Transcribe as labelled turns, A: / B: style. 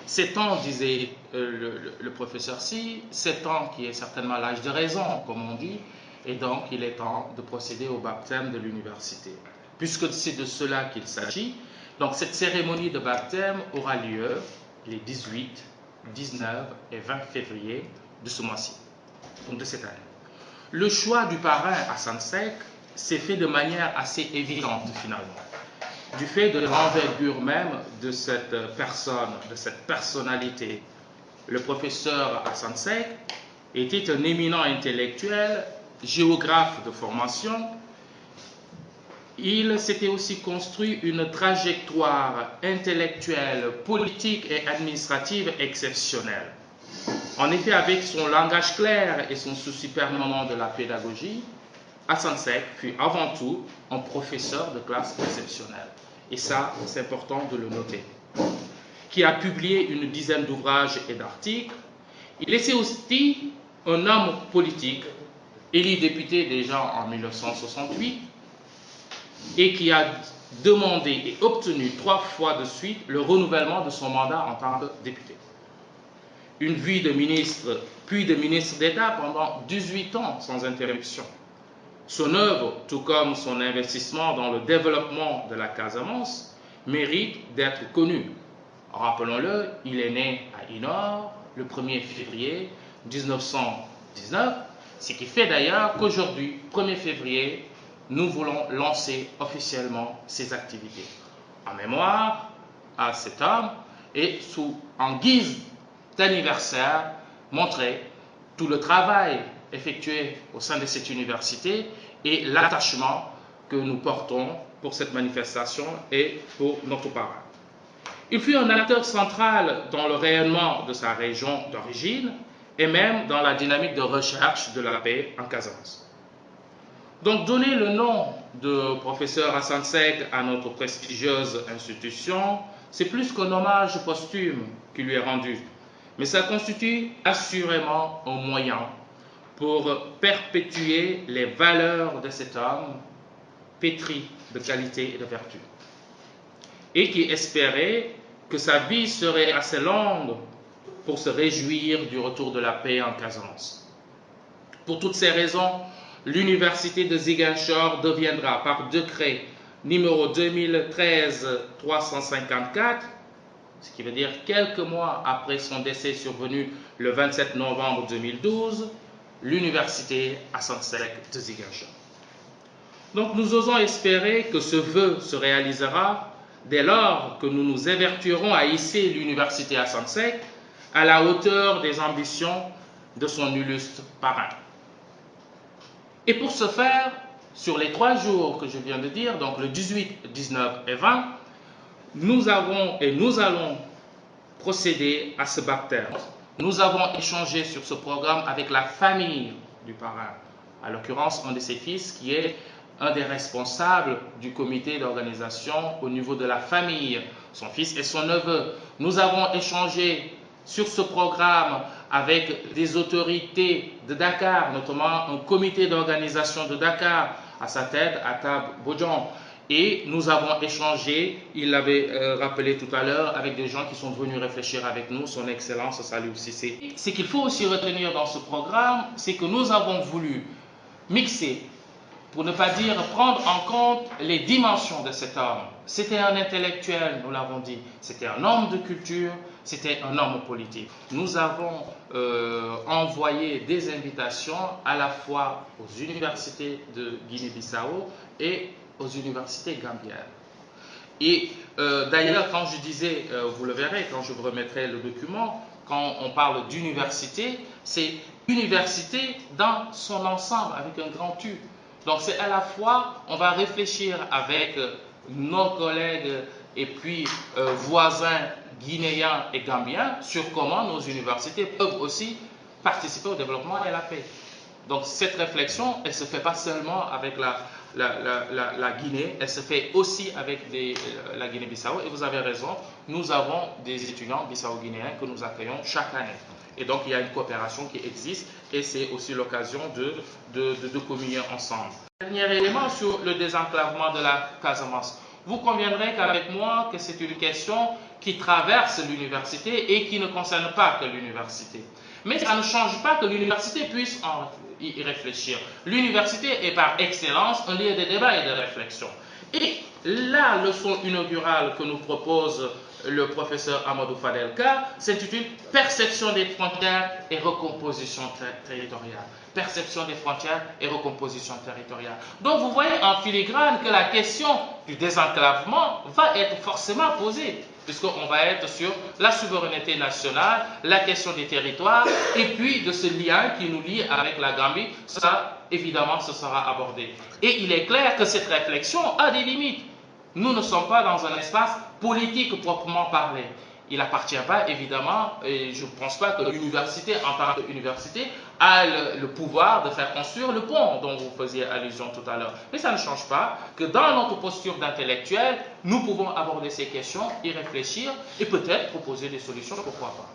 A: 7 ans, disait le professeur Si, 7 ans qui est certainement l'âge de raison, comme on dit, et donc il est temps de procéder au baptême de l'université. Puisque c'est de cela qu'il s'agit, donc cette cérémonie de baptême aura lieu les 18, 19 et 20 février de ce mois-ci, donc de cette année. Le choix du parrain Assane Seck s'est fait de manière assez évidente finalement, du fait de l'envergure même de cette personne, de cette personnalité. Le professeur Assane Seck était un éminent intellectuel, géographe de formation. Il s'était aussi construit une trajectoire intellectuelle, politique et administrative exceptionnelle. En effet, avec son langage clair et son souci permanent de la pédagogie, Assane Seck fut avant tout un professeur de classe exceptionnel. Et ça, c'est important de le noter. Qui a publié une dizaine d'ouvrages et d'articles. Il était aussi un homme politique, élu député déjà en 1968, et qui a demandé et obtenu 3 fois de suite le renouvellement de son mandat en tant que député. Une vie de ministre, puis de ministre d'État pendant 18 ans sans interruption. Son œuvre, tout comme son investissement dans le développement de la Casamance, mérite d'être connu. Rappelons-le, il est né à Inor le 1er février 1919, ce qui fait d'ailleurs qu'aujourd'hui, 1er février, nous voulons lancer officiellement ces activités. En mémoire à cet homme et en guise d'anniversaire, montrer tout le travail effectué au sein de cette université et l'attachement que nous portons pour cette manifestation et pour notre parrain. Il fut un acteur central dans le rayonnement de sa région d'origine et même dans la dynamique de recherche de la paix en Casamance. Donc, donner le nom de professeur Assane Seck à notre prestigieuse institution, c'est plus qu'un hommage posthume qui lui est rendu, mais ça constitue assurément un moyen pour perpétuer les valeurs de cet homme pétri de qualité et de vertu, et qui espérait que sa vie serait assez longue pour se réjouir du retour de la paix en Casamance. Pour toutes ces raisons, l'université de Ziguinchor deviendra par décret numéro 2013-354, ce qui veut dire quelques mois après son décès survenu le 27 novembre 2012, l'université Assane Seck de Ziguinchor. Donc nous osons espérer que ce vœu se réalisera dès lors que nous nous évertuerons à hisser l'université Assane Seck à la hauteur des ambitions de son illustre parrain. Et pour ce faire, sur les 3 jours que je viens de dire, donc le 18, 19 et 20, nous allons procéder à ce baptême. Nous avons échangé sur ce programme avec la famille du parrain, à l'occurrence un de ses fils qui est un des responsables du comité d'organisation au niveau de la famille, son fils et son neveu. Nous avons échangé sur ce programme avec des autorités de Dakar, notamment un comité d'organisation de Dakar à sa tête, Atab Bodjan. Et nous avons échangé, il l'avait rappelé tout à l'heure, avec des gens qui sont venus réfléchir avec nous, son Excellence Salou Cissé. Ce qu'il faut aussi retenir dans ce programme, c'est que nous avons voulu mixer, pour ne pas dire prendre en compte les dimensions de cet homme. C'était un intellectuel, nous l'avons dit, c'était un homme de culture, c'était un homme politique. Nous avons envoyé des invitations à la fois aux universités de Guinée-Bissau et aux universités gambiennes. Et d'ailleurs, quand je disais, vous le verrez, quand je vous remettrai le document, quand on parle d'université, c'est université dans son ensemble, avec un grand U. Donc c'est à la fois, on va réfléchir avec nos collègues et puis voisins guinéens et gambiens sur comment nos universités peuvent aussi participer au développement et à la paix. Donc cette réflexion, elle ne se fait pas seulement avec la Guinée, elle se fait aussi avec la Guinée-Bissau. Et vous avez raison, nous avons des étudiants bissau-guinéens que nous accueillons chaque année. Et donc il y a une coopération qui existe et c'est aussi l'occasion de communier ensemble. Dernier élément sur le désenclavement de la Casamance. Vous conviendrez qu'avec moi que c'est une question qui traversent l'université et qui ne concernent pas que l'université. Mais ça ne change pas que l'université puisse y réfléchir. L'université est par excellence un lieu de débat et de réflexion. Et la leçon inaugurale que nous propose le professeur Amadou Fadelka s'intitule « Perception des frontières et recomposition territoriale ». Perception des frontières et recomposition territoriale. Donc vous voyez en filigrane que la question du désenclavement va être forcément posée, puisqu'on va être sur la souveraineté nationale, la question des territoires, et puis de ce lien qui nous lie avec la Gambie, ça, évidemment, ce sera abordé. Et il est clair que cette réflexion a des limites. Nous ne sommes pas dans un espace politique proprement parlé. Il n'appartient pas, évidemment, et je ne pense pas que l'université, en tant qu'université, a le pouvoir de faire construire le pont dont vous faisiez allusion tout à l'heure. Mais ça ne change pas que dans notre posture d'intellectuel, nous pouvons aborder ces questions, y réfléchir et peut-être proposer des solutions, pourquoi pas.